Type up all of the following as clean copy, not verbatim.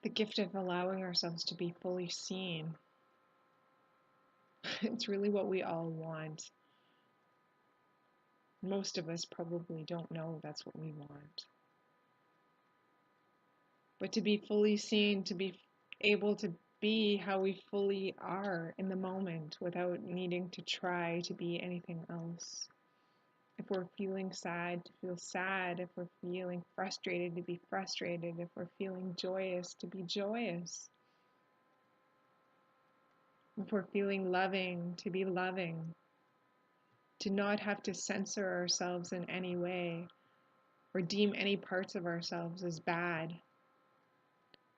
the gift of allowing ourselves to be fully seen. It's really what we all want. Most of us probably don't know that's what we want. But to be fully seen, to be able to be how we fully are in the moment without needing to try to be anything else. If we're feeling sad, to feel sad. If we're feeling frustrated, to be frustrated. If we're feeling joyous, to be joyous. If we're feeling loving, to be loving. To not have to censor ourselves in any way or deem any parts of ourselves as bad.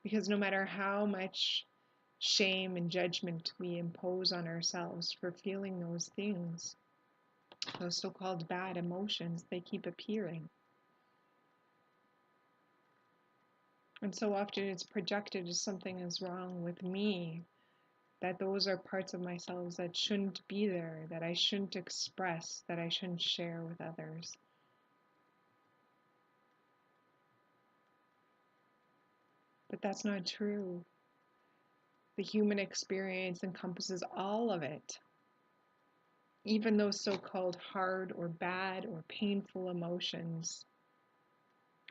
Because no matter how much shame and judgment we impose on ourselves for feeling those things, those so-called bad emotions, they keep appearing. And so often it's projected as something is wrong with me, that those are parts of myself that shouldn't be there, that I shouldn't express, that I shouldn't share with others. But that's not true. The human experience encompasses all of it. Even those so-called hard or bad or painful emotions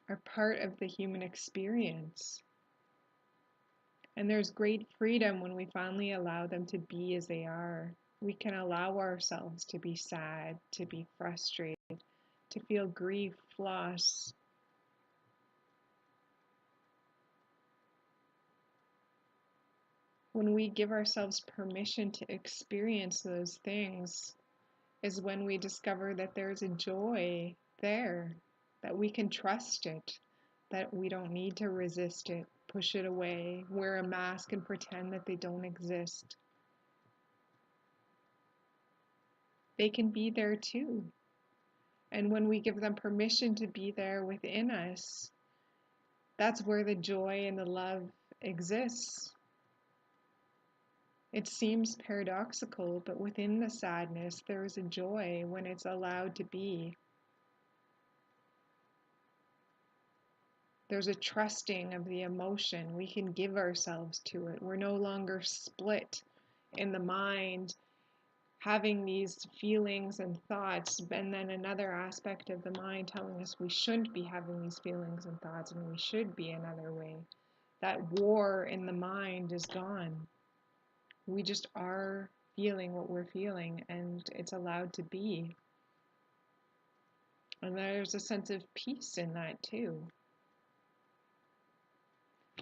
are part of the human experience. And there's great freedom when we finally allow them to be as they are. We can allow ourselves to be sad, to be frustrated, to feel grief, loss. When we give ourselves permission to experience those things is when we discover that there's a joy there, that we can trust it, that we don't need to resist it, push it away, wear a mask and pretend that they don't exist. They can be there too. And when we give them permission to be there within us, that's where the joy and the love exists. It seems paradoxical, but within the sadness, there is a joy when it's allowed to be. There's a trusting of the emotion. We can give ourselves to it. We're no longer split in the mind, having these feelings and thoughts, and then another aspect of the mind telling us we shouldn't be having these feelings and thoughts and we should be another way. That war in the mind is gone. We just are feeling what we're feeling, and it's allowed to be. And there's a sense of peace in that too.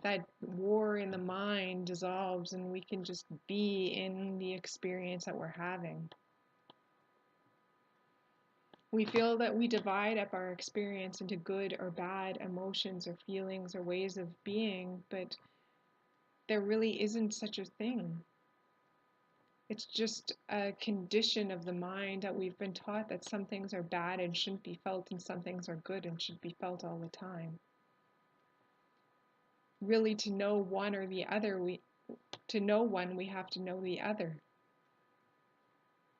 That war in the mind dissolves and we can just be in the experience that we're having. We feel that we divide up our experience into good or bad emotions or feelings or ways of being, but there really isn't such a thing. It's just a condition of the mind that we've been taught that some things are bad and shouldn't be felt and some things are good and should be felt all the time. Really, to know one or the other, to know one, we have to know the other.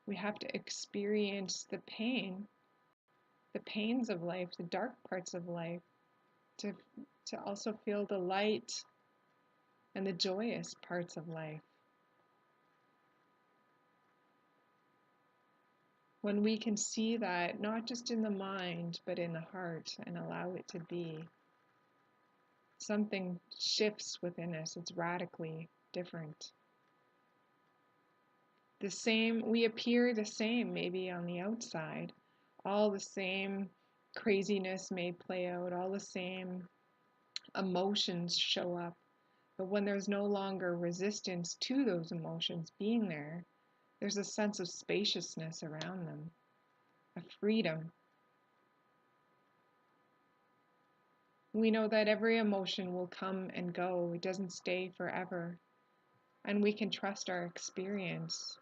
We have to experience the pains of life, the dark parts of life, to also feel the light and the joyous parts of life. When we can see that, not just in the mind, but in the heart, and allow it to be, something shifts within us. It's radically different. We appear the same maybe on the outside. All the same craziness may play out, all the same emotions show up. But when there's no longer resistance to those emotions being there, there's a sense of spaciousness around them, a freedom. We know that every emotion will come and go, it doesn't stay forever. And we can trust our experience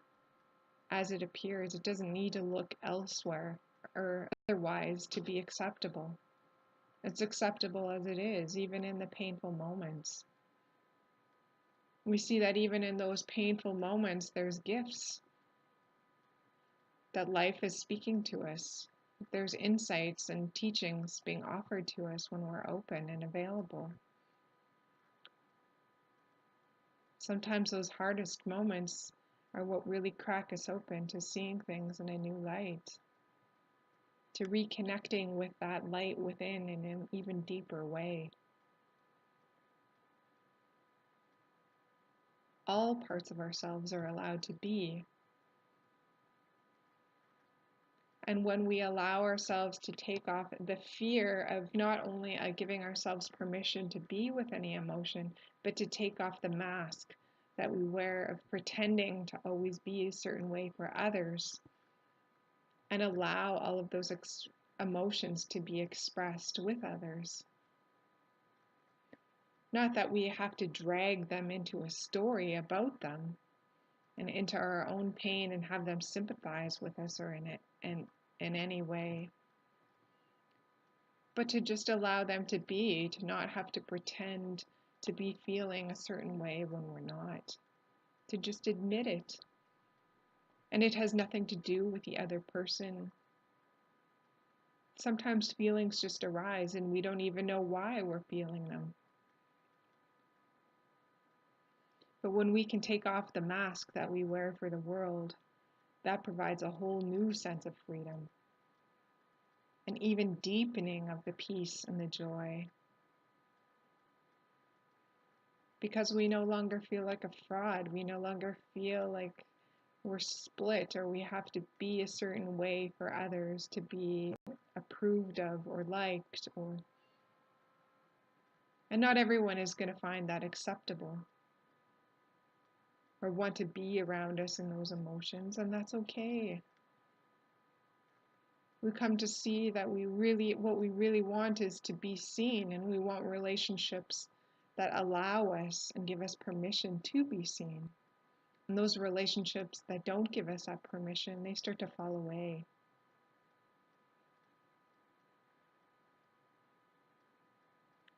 as it appears. It doesn't need to look elsewhere or otherwise to be acceptable. It's acceptable as it is, even in the painful moments. We see that even in those painful moments, there's gifts that life is speaking to us. There's insights and teachings being offered to us when we're open and available. Sometimes those hardest moments are what really crack us open to seeing things in a new light, to reconnecting with that light within in an even deeper way. All parts of ourselves are allowed to be. And when we allow ourselves to take off the fear of not only giving ourselves permission to be with any emotion, but to take off the mask that we wear of pretending to always be a certain way for others, and allow all of those emotions to be expressed with others. Not that we have to drag them into a story about them and into our own pain and have them sympathize with us or in any way, but to just allow them to be, to not have to pretend to be feeling a certain way when we're not, to just admit it. And it has nothing to do with the other person. Sometimes feelings just arise and we don't even know why we're feeling them. But when we can take off the mask that we wear for the world, that provides a whole new sense of freedom, an even deepening of the peace and the joy. Because we no longer feel like a fraud, we no longer feel like we're split or we have to be a certain way for others to be approved of or liked, and not everyone is going to find that acceptable or want to be around us in those emotions, and that's okay. We come to see that what we really want is to be seen, and we want relationships that allow us and give us permission to be seen. And those relationships that don't give us that permission, they start to fall away.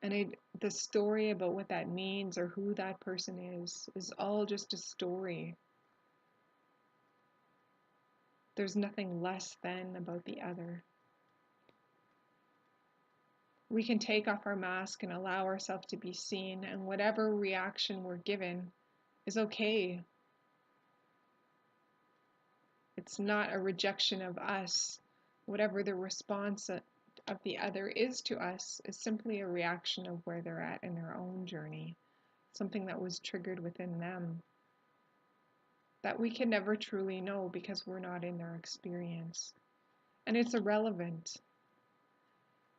And the story about what that means or who that person is all just a story. There's nothing less than about the other. We can take off our mask and allow ourselves to be seen, and whatever reaction we're given is okay. It's not a rejection of us. Whatever the response of the other is to us is simply a reaction of where they're at in their own journey, something that was triggered within them that we can never truly know because we're not in their experience. And it's irrelevant,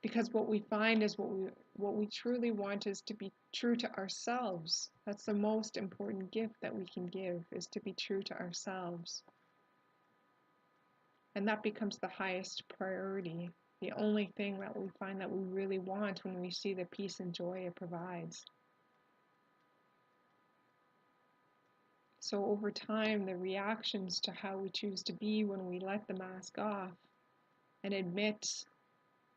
because what we find is what we truly want is to be true to ourselves. That's the most important gift that we can give, is to be true to ourselves. And that becomes the highest priority, the only thing that we find that we really want when we see the peace and joy it provides. So over time, the reactions to how we choose to be when we let the mask off and admit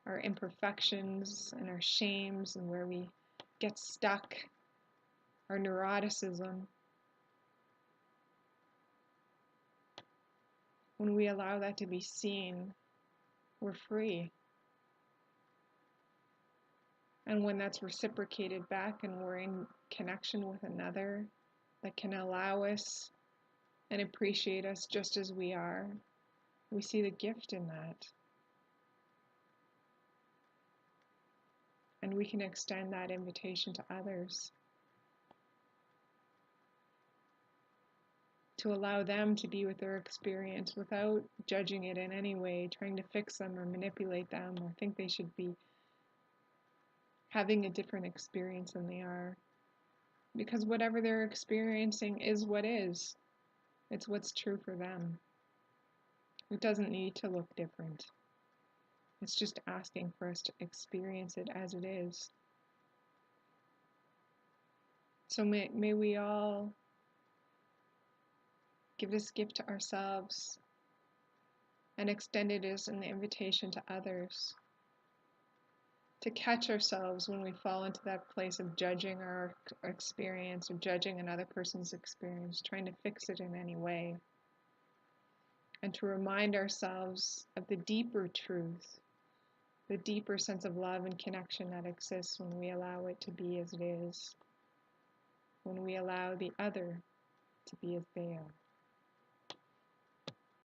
our imperfections and our shames and where we get stuck, our neuroticism, when we allow that to be seen, we're free. And when that's reciprocated back and we're in connection with another that can allow us and appreciate us just as we are, we see the gift in that. And we can extend that invitation to others, to allow them to be with their experience without judging it in any way, trying to fix them or manipulate them or think they should be having a different experience than they are. Because whatever they're experiencing is what is. It's what's true for them. It doesn't need to look different. It's just asking for us to experience it as it is. So may we all give this gift to ourselves and extend it as an invitation to others, to catch ourselves when we fall into that place of judging our experience or judging another person's experience, trying to fix it in any way, and to remind ourselves of the deeper truth, the deeper sense of love and connection that exists when we allow it to be as it is, when we allow the other to be as they are.